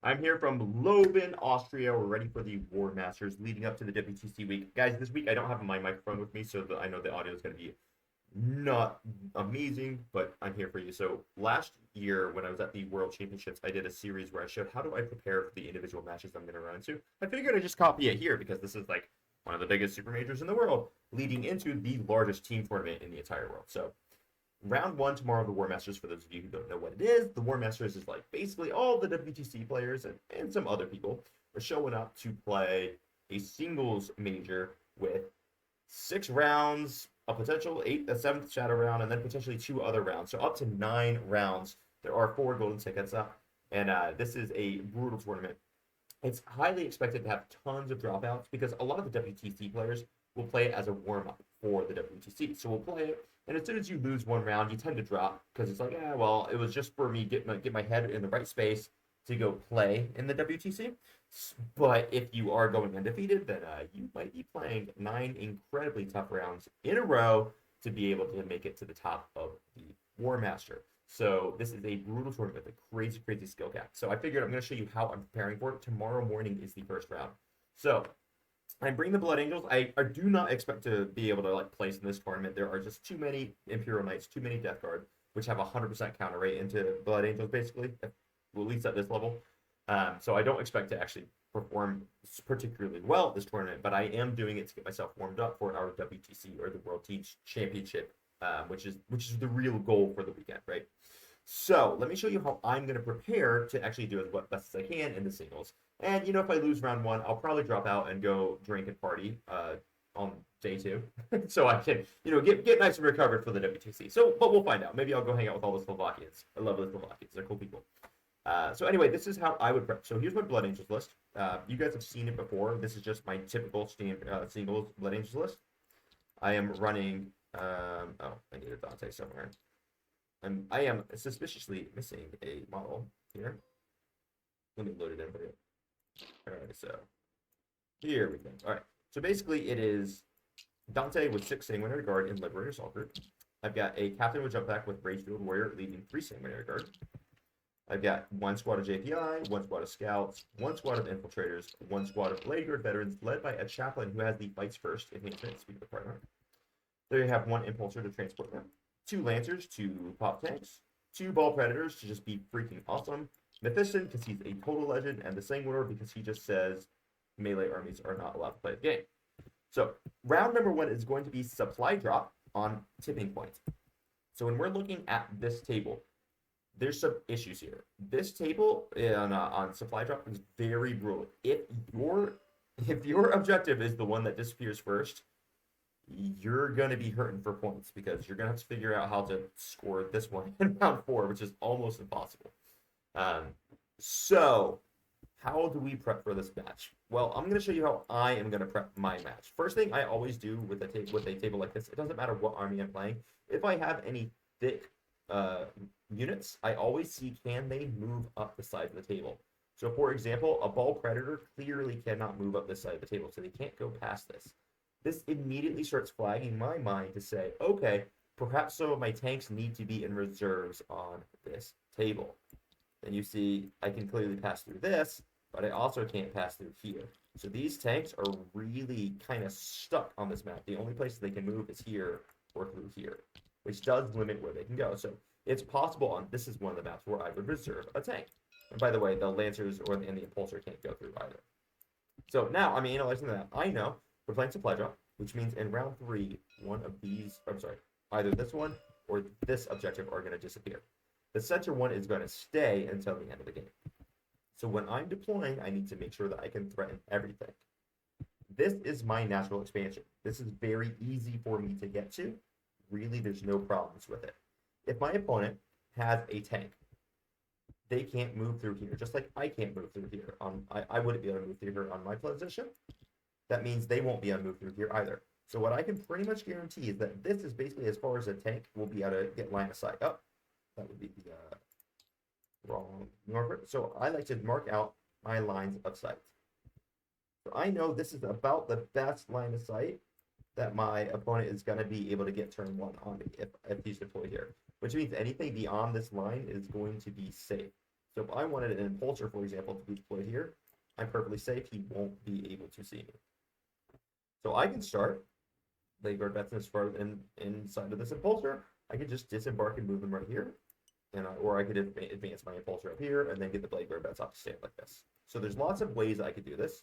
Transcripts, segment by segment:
I'm here from Loben, Austria. We're ready for the War Masters leading up to the WTC week. Guys, this week I don't have my microphone with me, so I know the audio is going to be not amazing, but I'm here for you. So last year when I was at the World Championships, I did a series where I showed how do I prepare for the individual matches I'm going to run into. I figured I'd just copy it here because this is like one of the biggest super majors in the world, leading into the largest team tournament in the entire world. So round one tomorrow of the War Masters, for those of you who don't know what it is, the War Masters is like basically all the WTC players and some other people are showing up to play a singles major with 6 rounds, a potential a seventh shadow round, and then potentially 2 other rounds. So up to 9 rounds. There are 4 golden tickets up, and this is a brutal tournament. It's highly expected to have tons of dropouts because a lot of the WTC players will play it as a warm up for the WTC. So we'll play it, and as soon as you lose 1 round, you tend to drop because it's like, well, it was just for me get my head in the right space to go play in the WTC. But if you are going undefeated, then you might be playing 9 incredibly tough rounds in a row to be able to make it to the top of the War Master. So this is a brutal tournament with a crazy, crazy skill cap. So I figured I'm going to show you how I'm preparing for it. Tomorrow morning is the first round. So I bring the Blood Angels. I do not expect to be able to like place in this tournament. There are just too many Imperial Knights, too many Death Guard, which have a 100% counter rate into Blood Angels, basically, well, at least at this level. So I don't expect to actually perform particularly well at this tournament, but I am doing it to get myself warmed up for our WTC or the World Team Championship, which is the real goal for the weekend, right? So let me show you how I'm going to prepare to actually do as best as I can in the singles. And if I lose round one, I'll probably drop out and go drink and party on day two, so I can get nice and recovered for the WTC. So, but we'll find out. Maybe I'll go hang out with all the Slovakians. I love the Slovakians; they're cool people. So anyway, this is how I would prep. So here's my Blood Angels list. You guys have seen it before. This is just my typical singles Blood Angels list. I am running. Oh, I need a Dante somewhere. I am suspiciously missing a model here. Let me load it in for you. All right, so here we go. All right, so basically it is Dante with 6 Sanguinary Guard and Liberator Assault. I've got a Captain with Jump Back with Ragefield Warrior leading 3 Sanguinary Guard. I've got 1 squad of JPI, 1 squad of Scouts, 1 squad of Infiltrators, 1 squad of Blade Guard Veterans led by a Chaplain who has the Fights First enhancement, speaking of partner. There you have 1 Impulsor to transport them, 2 Lancers to pop tanks, 2 Ball Predators to just be freaking awesome, Mephiston because he's a total legend, and the Sanguinor because he just says melee armies are not allowed to play the game. So round number 1 is going to be supply drop on tipping point. So when we're looking at this table, there's some issues here. This table on supply drop is very brutal. If your objective is the one that disappears first, you're going to be hurting for points because you're going to have to figure out how to score this one in round 4, which is almost impossible. So how do we prep for this match? Well, I'm going to show you how I am going to prep my match. First thing I always do with a table like this, it doesn't matter what army I'm playing. If I have any thick units, I always see can they move up the side of the table. So for example, a Ball Predator clearly cannot move up this side of the table, so they can't go past this. This immediately starts flagging my mind to say, okay, perhaps some of my tanks need to be in reserves on this table. And you see, I can clearly pass through this, but I also can't pass through here. So these tanks are really kind of stuck on this map. The only place they can move is here or through here, which does limit where they can go. So it's possible this is one of the maps where I would reserve a tank. And by the way, the Lancers and the Impulsor can't go through either. So now, analyzing that, I know we're playing supply drop, which means in round 3, one of these, either this one or this objective are going to disappear. The center one is going to stay until the end of the game. So when I'm deploying, I need to make sure that I can threaten everything. This is my natural expansion. This is very easy for me to get to. Really, there's no problems with it. If my opponent has a tank, they can't move through here, just like I can't move through here. I wouldn't be able to move through here on my position. That means they won't be able to move through here either. So what I can pretty much guarantee is that this is basically as far as a tank will be able to get line of sight. Oh, that would be the wrong number. So I like to mark out my lines of sight. So I know this is about the best line of sight that my opponent is going to be able to get turn 1 on me if he's deployed here. Which means anything beyond this line is going to be safe. So if I wanted an impulsor, for example, to be deployed here, I'm perfectly safe. He won't be able to see me. So I can start Blade Guard Vets inside of this impulsor. I could just disembark and move them right here. Or I could advance my impulsor up here and then get the Blade Guard Vets off to stand like this. So there's lots of ways I could do this.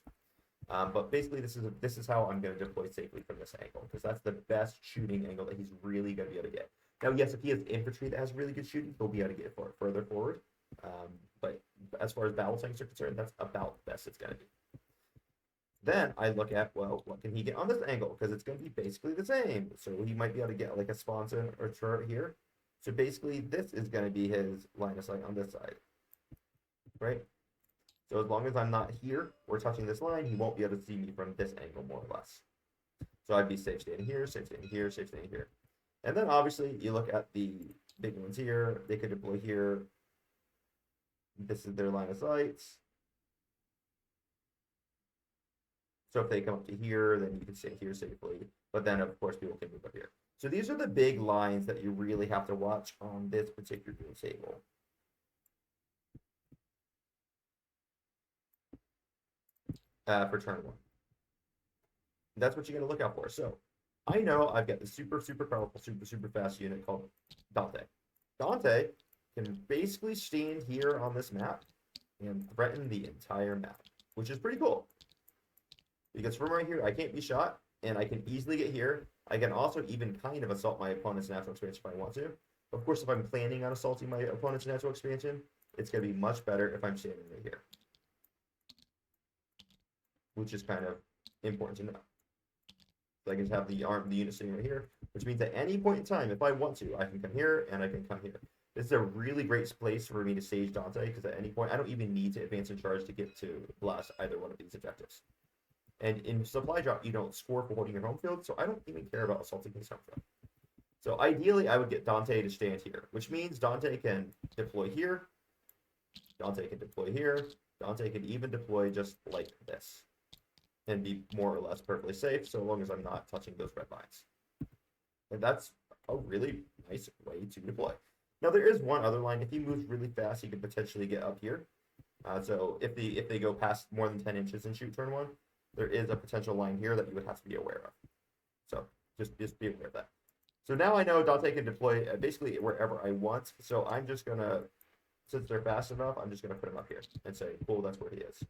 But basically, this is how I'm going to deploy safely from this angle, because that's the best shooting angle that he's really going to be able to get. Now, yes, if he has infantry that has really good shooting, he'll be able to get further forward. But as far as battle tanks are concerned, that's about the best it's going to be. Then I look at, well, what can he get on this angle? Because it's going to be basically the same. So he might be able to get like a sponson or turret here. So basically, this is going to be his line of sight on this side, right? So as long as I'm not here or touching this line, he won't be able to see me from this angle, more or less. So I'd be safe standing here, safe standing here, safe standing here. And then obviously, you look at the big ones here. They could deploy here. This is their line of sight. So if they come up to here, then you can stay here safely. But then, of course, people can move up here. So these are the big lines that you really have to watch on this particular table. For turn one. That's what you're going to look out for. So I know I've got the super, super powerful, super, super fast unit called Dante. Dante can basically stand here on this map and threaten the entire map, which is pretty cool. Because from right here, I can't be shot, and I can easily get here. I can also even kind of assault my opponent's natural expansion if I want to. Of course, if I'm planning on assaulting my opponent's natural expansion, it's going to be much better if I'm standing right here. Which is kind of important to know. So I can have the unit sitting right here, which means at any point in time, if I want to, I can come here and I can come here. This is a really great place for me to stage Dante, because at any point, I don't even need to advance and charge to get to blast either one of these objectives. And in supply drop, you don't score for holding your home field, so I don't even care about assaulting his home field. So ideally, I would get Dante to stand here, which means Dante can deploy here, Dante can deploy here, Dante can even deploy just like this, and be more or less perfectly safe, so long as I'm not touching those red lines. And that's a really nice way to deploy. Now, there is one other line. If he moves really fast, he could potentially get up here. So if they go past more than 10 inches and shoot turn one, there is a potential line here that you would have to be aware of. So just be aware of that. So now I know Dante can deploy basically wherever I want. So I'm just going to, since they're fast enough, I'm just going to put him up here and say, cool, that's where he is.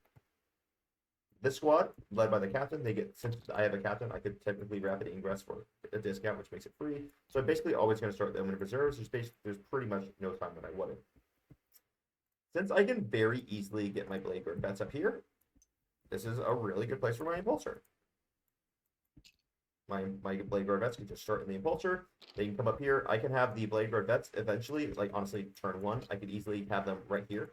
This squad, led by the captain, since I have a captain, I could technically rapid ingress for a discount, which makes it free. So I'm basically always going to start them in reserves. There's pretty much no time that I wouldn't. Since I can very easily get my Blade Guard Vets up here, this is a really good place for my impulsor. My Blade Guard Vets can just start in the impulsor. They can come up here. I can have the Blade Guard Vets eventually, like honestly, turn one. I could easily have them right here.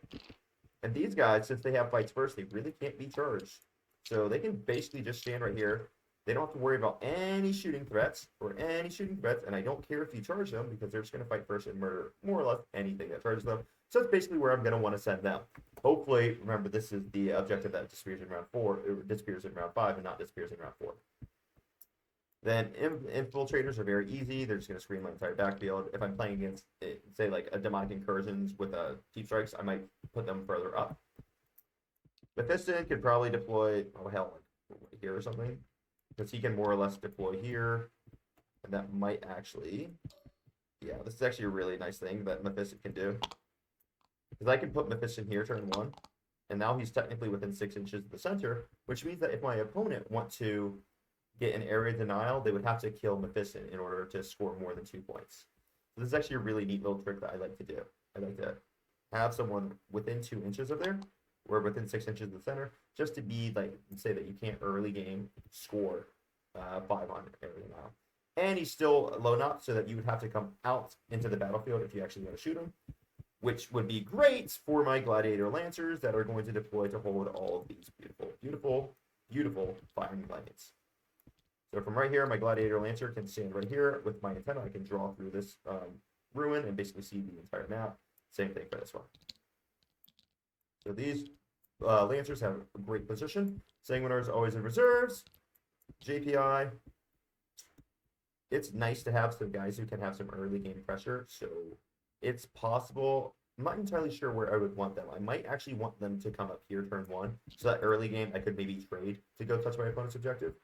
And these guys, since they have fights first, they really can't be charged. So they can basically just stand right here. They don't have to worry about any shooting threats, and I don't care if you charge them, because they're just going to fight first and murder more or less anything that charges them. So that's basically where I'm going to want to send them. Hopefully, remember, this is the objective that disappears in round 4, it disappears in round 5, and not disappears in round 4. Then infiltrators are very easy. They're just going to screen my entire backfield. If I'm playing against, say, like a demonic incursions with deep strikes, I might put them further up. Mephiston could probably deploy, oh hell, like right here or something, because he can more or less deploy here, and that might actually, yeah, this is actually a really nice thing that Mephiston can do, because I can put Mephiston here turn one, and now he's technically within 6 inches of the center, which means that if my opponent wants to get an area denial, they would have to kill Mephiston in order to score more than 2 points. So this is actually a really neat little trick that I like to do. I like to have someone within 2 inches of there, or within 6 inches of the center, just to be like, say that you can't early game score 5 on area denial. And he's still low knot, so that you would have to come out into the battlefield if you actually want to shoot him, which would be great for my Gladiator Lancers that are going to deploy to hold all of these beautiful, beautiful, beautiful firing lanes. So from right here, my Gladiator Lancer can stand right here with my antenna. I can draw through this ruin and basically see the entire map. Same thing for this one. So these Lancers have a great position. Sanguinars always in reserves. JPI. It's nice to have some guys who can have some early game pressure. So it's possible I'm not entirely sure where I would want them. I might actually want them to come up here turn 1, so that early game I could maybe trade to go touch my opponent's objective.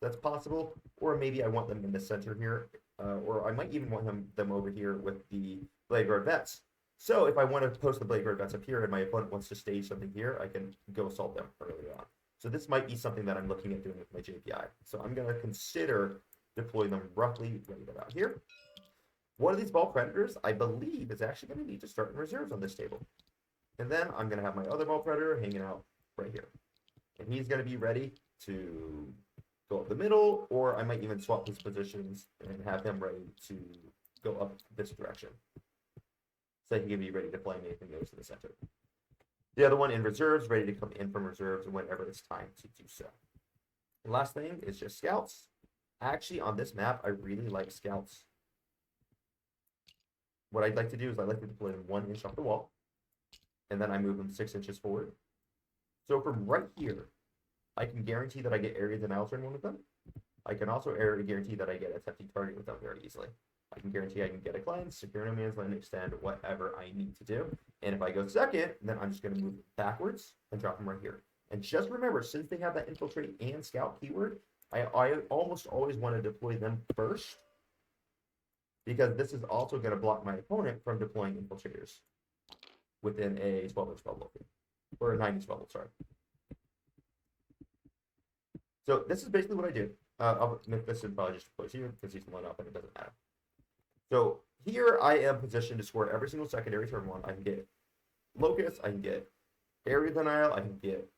That's possible. Or maybe I want them in the center here, or I might even want them over here with the Blade Guard Vets. So if I want to post the Blade Guard Vets up here and my opponent wants to stage something here, I can go assault them early on. So this might be something that I'm looking at doing with my JPI. So I'm going to consider deploying them roughly right about here. One of these ball predators, I believe, is actually going to need to start in reserves on this table. And then I'm going to have my other ball predator hanging out right here. And he's going to be ready to go up the middle, or I might even swap his positions and have him ready to go up this direction. So he can be ready to play anything goes to the center. The other one in reserves, ready to come in from reserves whenever it's time to do so. The last thing is just scouts. Actually, on this map, I really like scouts. What I'd like to do is I'd like to deploy them 1 inch off the wall, and then I move them 6 inches forward. So from right here, I can guarantee that I get area denial turn 1 with them. I can also guarantee that I get a tempting target with them very easily. I can guarantee I can get a cleanse, secure no man's land, extend, whatever I need to do. And if I go second, then I'm just going to move backwards and drop them right here. And just remember, since they have that infiltrate and scout keyword, I almost always want to deploy them first, because this is also going to block my opponent from deploying infiltrators within a 12-inch bubble, or a 9-inch bubble, sorry. So this is basically what I do. This is probably just deploys here because he's 1 up and it doesn't matter. So here I am positioned to score every single secondary turn 1. I can get locust, I can get area denial, I can get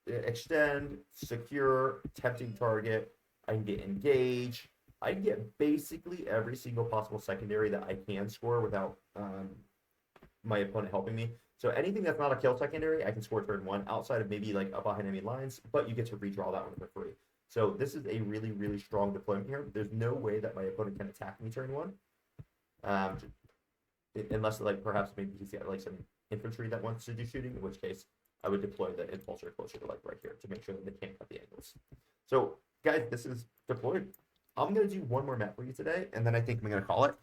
extend, secure, tempting target, I can get engage. I can get basically every single possible secondary that I can score without my opponent helping me. So anything that's not a kill secondary, I can score turn 1 outside of maybe like up behind enemy lines, but you get to redraw that one for free. So this is a really, really strong deployment here. There's no way that my opponent can attack me turn 1. Unless like perhaps maybe he's got like some infantry that wants to do shooting, in which case I would deploy the impulsor closer to like right here to make sure that they can't cut the angles. So guys, this is deployed. I'm going to do one more map for you today, and then I think I'm going to call it,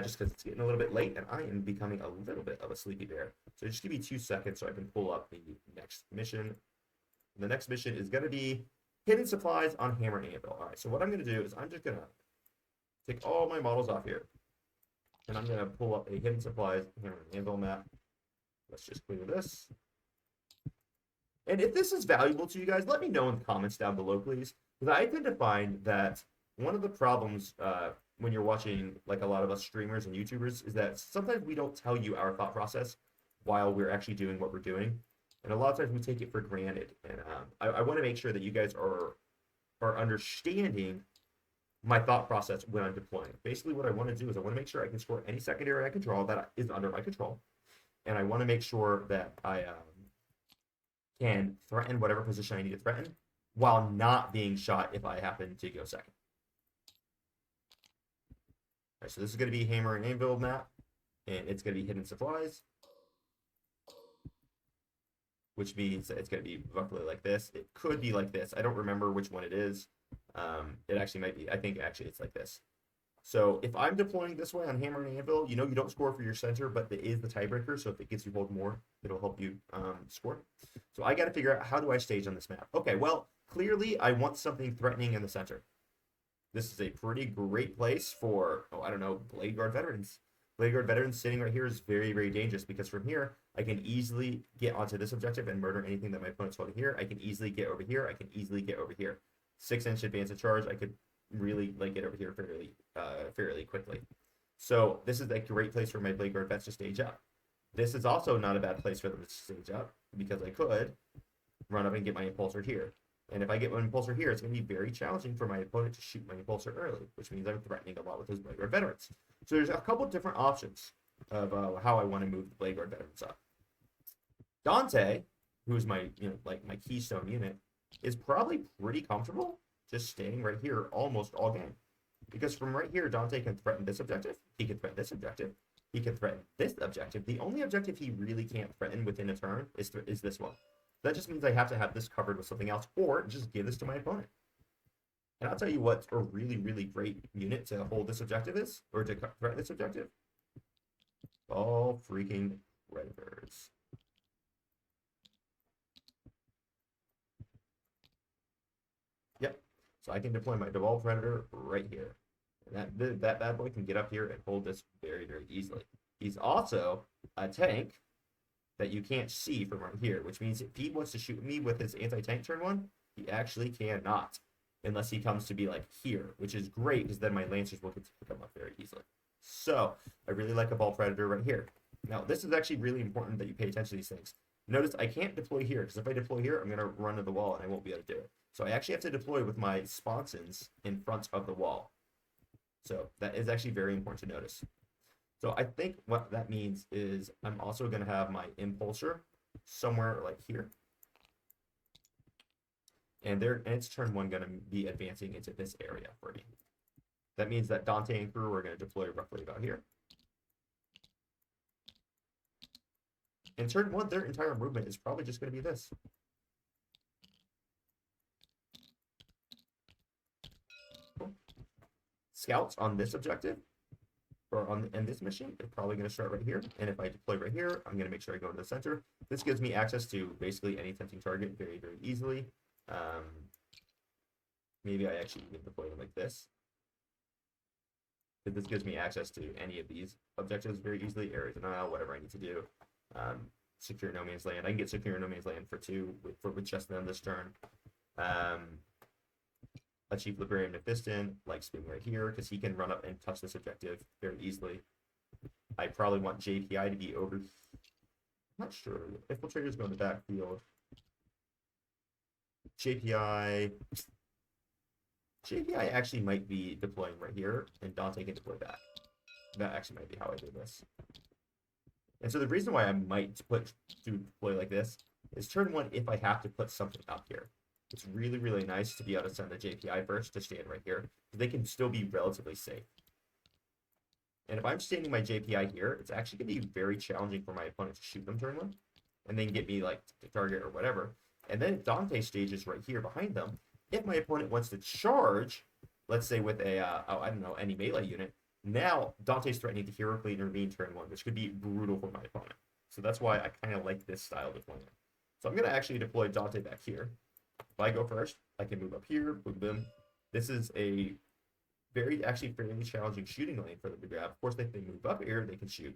just because it's getting a little bit late, and I am becoming a little bit of a sleepy bear. So just give me 2 seconds so I can pull up the next mission. The next mission is going to be hidden supplies on Hammer and Anvil. All right, so what I'm going to do is I'm just going to take all my models off here, and I'm going to pull up a hidden supplies Hammer and Anvil map. Let's just clear this. And if this is valuable to you guys, let me know in the comments down below, please, because I tend to find that one of the problems when you're watching like a lot of us streamers and YouTubers is that sometimes we don't tell you our thought process while we're actually doing what we're doing. And a lot of times we take it for granted. And I want to make sure that you guys are understanding my thought process when I'm deploying. Basically what I want to do is I want to make sure I can score any secondary I can draw that is under my control. And I want to make sure that I can threaten whatever position I need to threaten while not being shot if I happen to go second. All right, so this is going to be Hammer and Anvil map, and it's going to be hidden supplies, which means it's going to be roughly like this. It could be like this. I don't remember which one it is. It actually might be. I think actually it's like this. So if I'm deploying this way on Hammer and Anvil, you know you don't score for your center, but it is the tiebreaker. So if it gets you hold more, it'll help you score. So I got to figure out how do I stage on this map. Okay, well, clearly I want something threatening in the center. This is a pretty great place for, oh, I don't know, Blade Guard veterans. Blade Guard veterans sitting right here is very, very dangerous because from here, I can easily get onto this objective and murder anything that my opponent's holding here. I can easily get over here. I can easily get over here. 6-inch advance of charge. I could really like get over here fairly quickly. So this is a great place for my Blade Guard vets to stage up. This is also not a bad place for them to stage up because I could run up and get my impulsor here. And if I get my impulsor here, it's going to be very challenging for my opponent to shoot my impulsor early, which means I'm threatening a lot with those Blade Guard veterans. So there's a couple different options of how I want to move the Blade Guard veterans up. Dante, who is my my keystone unit, is probably pretty comfortable just staying right here almost all game. Because from right here, Dante can threaten this objective. He can threaten this objective. He can threaten this objective. The only objective he really can't threaten within a turn is this one. That just means I have to have this covered with something else or just give this to my opponent. And I'll tell you what a really, really great unit to hold this objective is, or to threaten this objective. All freaking predators. Yep. So I can deploy my ball predator right here. And that bad boy can get up here and hold this very, very easily. He's also a tank that you can't see from right here, which means if he wants to shoot me with his anti-tank turn 1, he actually cannot. Unless he comes to be like here, which is great because then my Lancers will get to pick him up very easily. So I really like a ball predator right here. Now this is actually really important that you pay attention to these things. Notice I can't deploy here because if I deploy here, I'm going to run to the wall and I won't be able to do it. So I actually have to deploy with my sponsons in front of the wall. So that is actually very important to notice. So I think what that means is I'm also going to have my impulsor somewhere like here. And it's turn 1 going to be advancing into this area for me. That means that Dante and crew are going to deploy roughly about here. In turn 1, their entire movement is probably just going to be this. Cool. Scouts on this objective, or in this mission, they're probably going to start right here. And if I deploy right here, I'm going to make sure I go to the center. This gives me access to basically any tempting target very, very easily. Maybe I actually even deploy them like this. Because this gives me access to any of these objectives very easily. Area denial, whatever I need to do. Secure no man's land. I can get secure no man's land for 2 with just them this turn. Achieve Librarian Mephiston, like being right here, because he can run up and touch this objective very easily. I probably want JPI to be over. I'm not sure. Infiltrator's going to the backfield. JPI actually might be deploying right here, and Dante can deploy back. That actually might be how I do this. And so the reason why I might deploy like this is turn 1 if I have to put something up here. It's really, really nice to be able to send the JPI first to stand right here. They can still be relatively safe. And if I'm standing my JPI here, it's actually going to be very challenging for my opponent to shoot them turn 1. And then get me like the target or whatever. And then Dante stages right here behind them. If my opponent wants to charge, let's say with a, I don't know, any melee unit, now Dante's threatening to heroically intervene turn 1, which could be brutal for my opponent. So that's why I kind of like this style of deployment. So I'm going to actually deploy Dante back here. If I go first, I can move up here, boom, boom. This is a actually fairly challenging shooting lane for them to grab. Of course, if they move up here, they can shoot.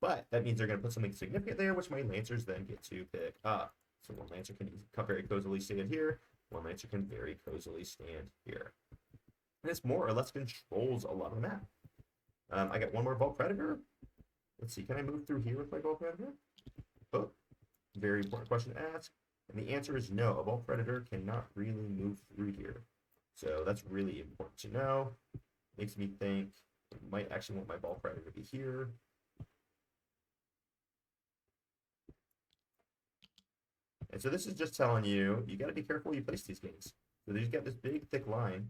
But that means they're going to put something significant there, which my Lancers then get to pick up. So one Lancer can very cozily stand here. One Lancer can very cozily stand here. And this more or less controls a lot of the map. I got one more Vault Predator. Let's see, can I move through here with my Vault Predator? Oh, very important question to ask. And the answer is no. A Vault Predator cannot really move through here. So that's really important to know. Makes me think I might actually want my Vault Predator to be here. And so this is just telling you, you got to be careful you place these games. So you've got this big, thick line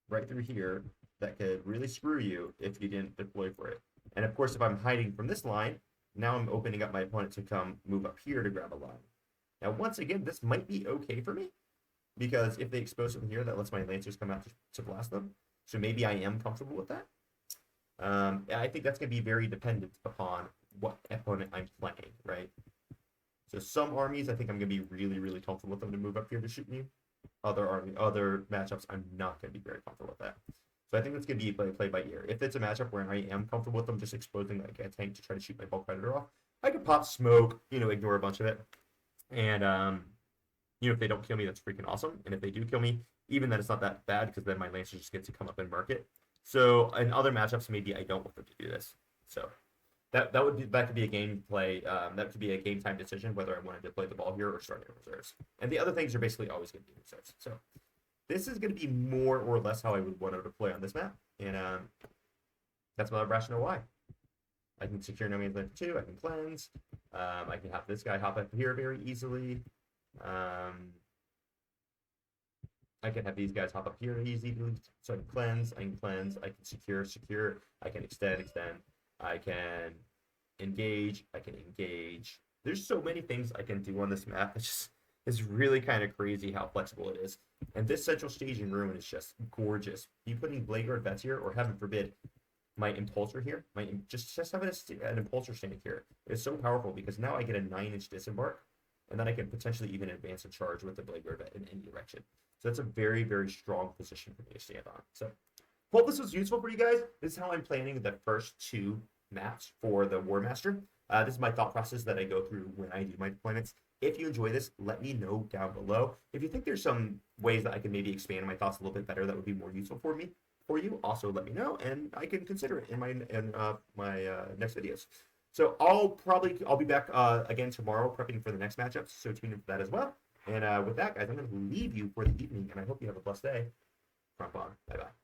right through here that could really screw you if you didn't deploy for it. And of course, if I'm hiding from this line, now I'm opening up my opponent to come move up here to grab a line. Now, once again, this might be okay for me, because if they expose them here, that lets my Lancers come out to blast them. So maybe I am comfortable with that. I think that's going to be very dependent upon what opponent I'm playing, right? So some armies, I think I'm going to be really, really comfortable with them to move up here to shoot me. Other matchups, I'm not going to be very comfortable with that. So I think that's going to be play by ear. If it's a matchup where I am comfortable with them just exposing like a tank to try to shoot my Vault Predator off, I could pop smoke, ignore a bunch of it. And, if they don't kill me, that's freaking awesome. And if they do kill me, even then it's not that bad, because then my Lancers just get to come up and mark it. So in other matchups, maybe I don't want them to do this. So that could be a game play. That could be a game time decision whether I wanted to play the ball here or start in reserves. And the other things are basically always going to be reserves. So this is going to be more or less how I would want to play on this map, and that's my rationale why. I can secure no man's land for 2. I can cleanse. I can have this guy hop up here very easily. I can have these guys hop up here easily, so I can cleanse. I can secure. I can extend. I can engage. There's so many things I can do on this map. It's really kind of crazy how flexible it is. And this central staging ruin is just gorgeous. You putting Blade Guard vets here, or heaven forbid, my impulsor here, just having an impulsor standing here is so powerful because now I get a 9-inch disembark, and then I can potentially even advance a charge with the blade rivet in any direction. So that's a very, very strong position for me to stand on. So hope this was useful for you guys. This is how I'm planning the first 2 maps for the War Master. This is my thought process that I go through when I do my deployments. If you enjoy this, let me know down below. If you think there's some ways that I can maybe expand my thoughts a little bit better that would be more useful for you, also let me know, and I can consider it in my next videos. So I'll be back again tomorrow prepping for the next matchups, so tune in for that as well. And with that, guys, I'm going to leave you for the evening, and I hope you have a blessed day. Front on. Bye-bye.